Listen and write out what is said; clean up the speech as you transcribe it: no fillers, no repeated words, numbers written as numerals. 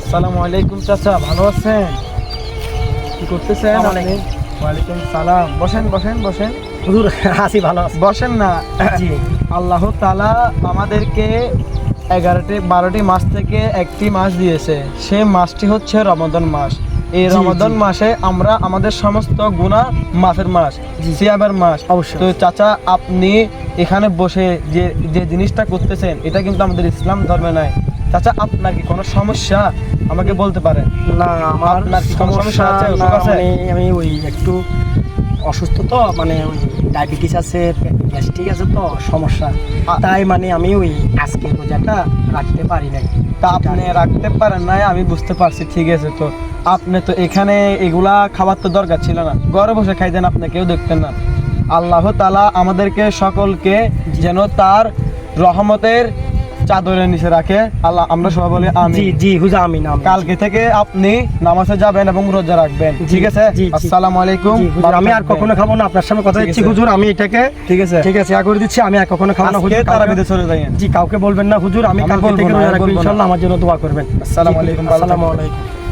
আসসালামু আলাইকুম চাচা, ভালো আছেন? কি করতেছেন আপনি? ওয়ালাইকুম সালাম। বসেন বসেন বসেন। হুজুর আছি ভালো আছি। বসেন না। জি আল্লাহ তাআলা আমাদেরকে 12টি মাস থেকে একটি মাস দিয়েছে। সেই মাসটি হচ্ছে রমাদান মাস। এই জি, রমাদান জি। মাসে আমরা আমাদের সমস্ত গুনাহ মাফের মাস, সিয়ামের মাস। অবশ্যই। তো চাচা, আপনি এখানে বসে যে যে জিনিসটা করতেছেন, এটা কিন্তু আমাদের ইসলাম ধর্মে নাই। চাচা, আপনার কি কোনো সমস্যা আমাকে বলতে পারেন? না আমার আপনার কি কোনো সমস্যা সমস্যা আছে, না, অসুখ আছে? মানে আমি ওই একটু অসুস্থ তো, মানে ওই ডায়াবেটিস আছে, গ্যাস্ট্রিক আছে তো সমস্যা, তাই মানে আমি ওই আজকে রোজাটা রাখতে পারি নাই। তা আপনি রাখতে পারেন নাই, আমি বুঝতে পারছি, ঠিক আছে। তো আপনি তো এখানে এগুলা খাবার তো দরকার ছিল না, ঘরে বসে খাইতেন, আপনি কেউ দেখতেন না। আল্লাহ তাআলা আমাদেরকে সকলকে যেন তার রহমতের চাদরের নিচে রাখে। আল্লাহ, আমরা সবাই বলি জি আমিন। জি হুজুর আমিন আমিন। কালকে থেকে আপনি নামাজে যাবেন এবং রোজা রাখবেন, ঠিক আছে? জি, জি। আসসালামু আলাইকুম। জি, হুজুর, আমি আর কখনো খাবো না, আপনার সামনে কথা ঠিক দিচ্ছি আছে। হুজুর, আমি এটাকে ঠিক আছে, ঠিক আছে করে দিচ্ছি, আমি আর কখনো খাবো না আজকে হুজুর। তারাবিতে চলে যাবেন। জি, কাউকে বলবেন না হুজুর, আমি আমি কালকে বলবো থেকে না, রোজা আমি রাখবো বলবো না। ইনশাআল্লাহ, আমার জন্য দোয়া করবেন। আসসালামু আলাইকুম, ভালো আসসালামু থাকবেন। আলাইকুম।